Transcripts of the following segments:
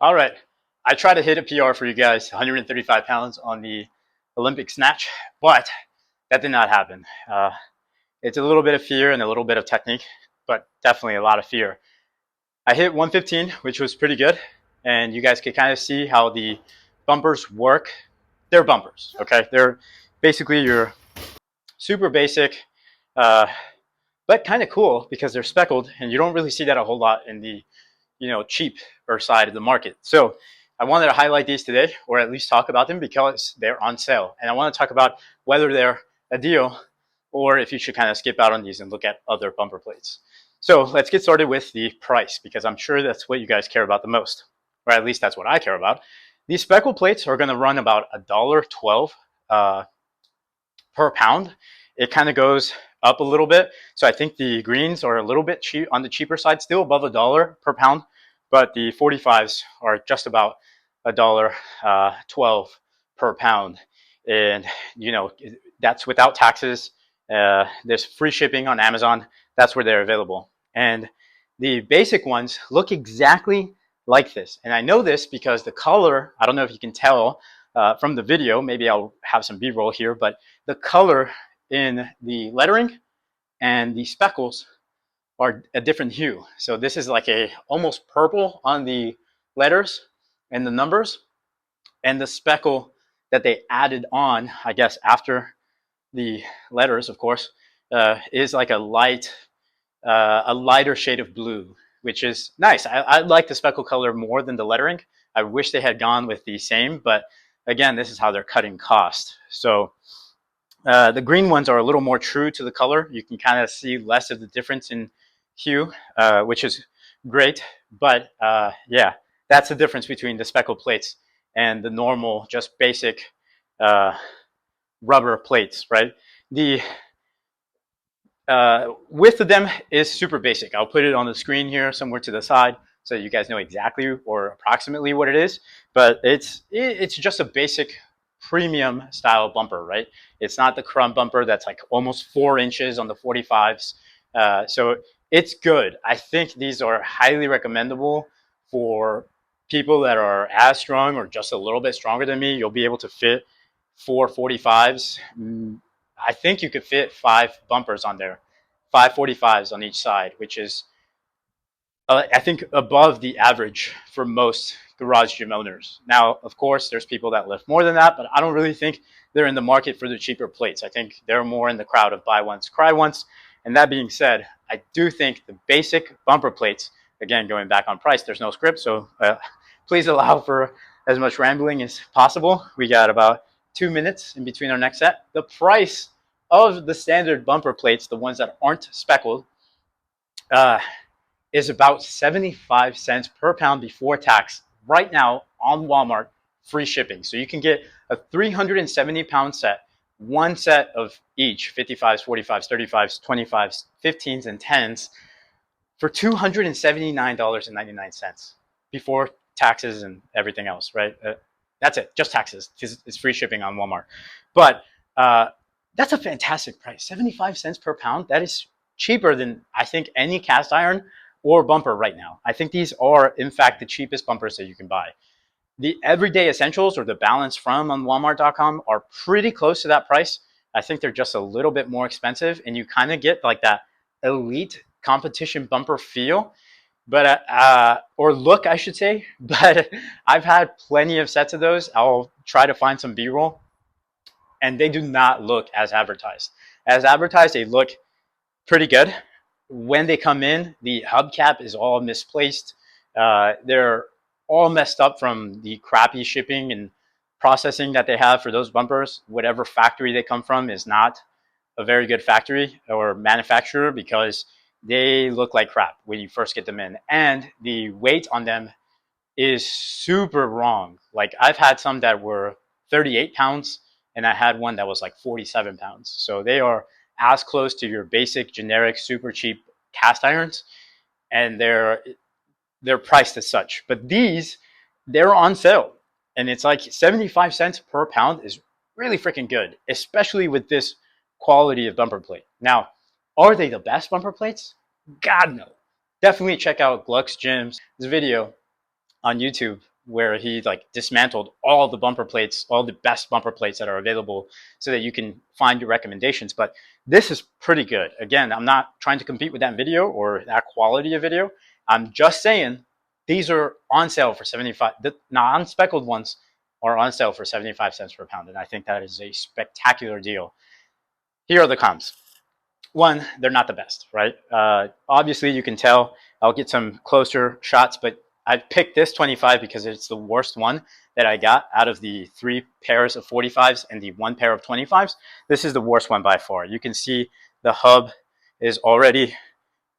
All right. I tried to hit a PR for you guys, 135 pounds on the Olympic snatch, but that did not happen. It's a little bit of fear and a little bit of technique, but definitely a lot of fear. I hit 115, which was pretty good, and you guys can kind of see how the bumpers work. They're bumpers, okay? They're basically your super basic, uh, but kind of cool because they're speckled, and you don't really see that a whole lot in the cheaper side of the market. So I wanted to highlight these today, or at least talk about them because they're on sale. And I want to talk about whether they're a deal or if you should kind of skip out on these and look at other bumper plates. So let's get started with the price because I'm sure that's what you guys care about the most, or at least that's what I care about. These speckle plates are going to run about $1.12 per pound. It kind of goes up a little bit. So I think the greens are a little bit cheap on the cheaper side, still above $1 per pound, but the 45s are just about $1.12 per pound. And that's without taxes. There's free shipping on Amazon. That's where they're available. And the basic ones look exactly like this. And I know this because the color, I don't know if you can tell from the video, maybe I'll have some B-roll here, but the color in the lettering and the speckles are a different hue. So this is like a almost purple on the letters and the numbers, and the speckle that they added on, I guess after the letters, of course, is like a lighter shade of blue, which is nice. I like the speckle color more than the lettering. I wish they had gone with the same, but again, this is how they're cutting cost. So the green ones are a little more true to the color. You can kind of see less of the difference in hue, which is great. But yeah, that's the difference between the speckle plates and the normal, just basic rubber plates, right? The width of them is super basic. I'll put it on the screen here somewhere to the side so you guys know exactly or approximately what it is. But it's just a basic premium style bumper, right? It's not the crumb bumper that's like almost 4 inches on the 45s. So it's good. I think these are highly recommendable for people that are as strong or just a little bit stronger than me. You'll be able to fit 4 45s. I think you could fit 5 bumpers on there, 5 45s on each side, which is I think above the average for most garage gym owners. Now, of course, there's people that lift more than that, but I don't really think they're in the market for the cheaper plates. I think they're more in the crowd of buy once, cry once. And that being said, I do think the basic bumper plates, again, going back on price, there's no script, so please allow for as much rambling as possible. We got about 2 minutes in between our next set. The price of the standard bumper plates, the ones that aren't speckled, is about 75 cents per pound before tax right now on Walmart, free shipping. So you can get a 370 pound set, one set of each 55s, 45s, 35s, 25s, 15s, and 10s for $279.99 before taxes and everything else, right? That's it, just taxes. It's free shipping on Walmart. But that's a fantastic price, 75 cents per pound. That is cheaper than I think any cast iron or bumper right now. I think these are, in fact, the cheapest bumpers that you can buy. The Everyday Essentials or the Balance From on Walmart.com are pretty close to that price. I think they're just a little bit more expensive, and you kind of get like that elite competition bumper feel, but or look, I should say. But I've had plenty of sets of those. I'll try to find some B-roll, and they do not look as advertised. As advertised, they look pretty good. When they come in, the hubcap is all misplaced. They're all messed up from the crappy shipping and processing that they have for those bumpers. Whatever factory they come from is not a very good factory or manufacturer because they look like crap when you first get them in. And the weight on them is super wrong. Like I've had some that were 38 pounds and I had one that was like 47 pounds. So they are as close to your basic generic super cheap cast irons, and they're priced as such. But these, they're on sale, and it's like 75 cents per pound is really freaking good, especially with this quality of bumper plate. Now, are they the best bumper plates? God no. Definitely check out Glux Gym's video on YouTube where he like dismantled all the bumper plates, all the best bumper plates that are available, so that you can find your recommendations. But this is pretty good. Again, I'm not trying to compete with that video or that quality of video. I'm just saying these are on sale for 75. The non-speckled ones are on sale for 75 cents per pound, and I think that is a spectacular deal. Here are the cons. One, they're not the best, right? Obviously, you can tell. I'll get some closer shots, but I picked this 25 because it's the worst one that I got out of the 3 pairs of 45s and the 1 pair of 25s. This is the worst one by far. You can see the hub is already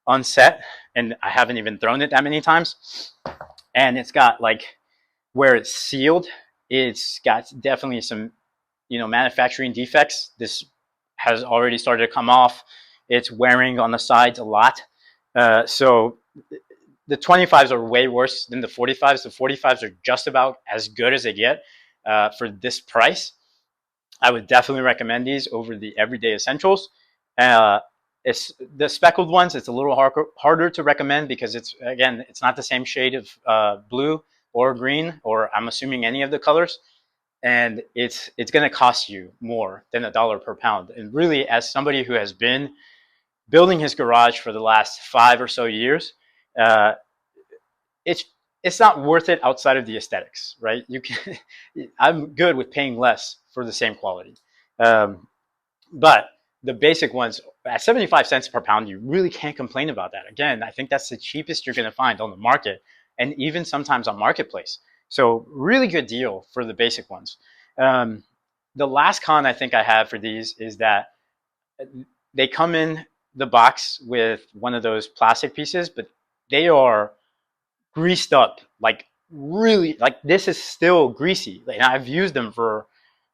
unset, and I haven't even thrown it that many times. And it's got like where it's sealed, it's got definitely some, manufacturing defects. This has already started to come off. It's wearing on the sides a lot. So the 25s are way worse than the 45s. The 45s are just about as good as they get for this price. I would definitely recommend these over the everyday essentials. It's the speckled ones. It's a little harder to recommend because it's not the same shade of blue or green, or I'm assuming any of the colors, and it's going to cost you more than $1 per pound. And really, as somebody who has been building his garage for the last 5 or so years, uh, it's not worth it outside of the aesthetics, right? You can I'm good with paying less for the same quality, but the basic ones at 75 cents per pound, you really can't complain about that. Again, I think that's the cheapest you're going to find on the market, and even sometimes on Marketplace. So really good deal for the basic ones. The last con I think I have for these is that they come in the box with one of those plastic pieces, but they are greased up, like really, like this is still greasy. And I've used them for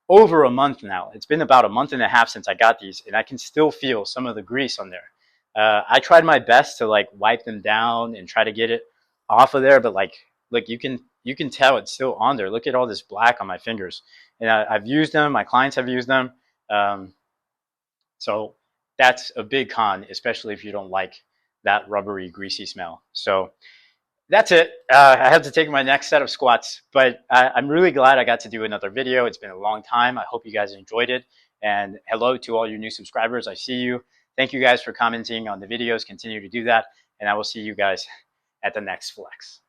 over a month now. It's been about a month and a half since I got these, and I can still feel some of the grease on there. I tried my best to like wipe them down and try to get it off of there, but like you can tell it's still on there. Look at all this black on my fingers, and I've used them. My clients have used them, so that's a big con, especially if you don't like that rubbery, greasy smell. So that's it. I have to take my next set of squats, but I'm really glad I got to do another video. It's been a long time. I hope you guys enjoyed it. And hello to all you new subscribers. I see you. Thank you guys for commenting on the videos. Continue to do that. And I will see you guys at the next flex.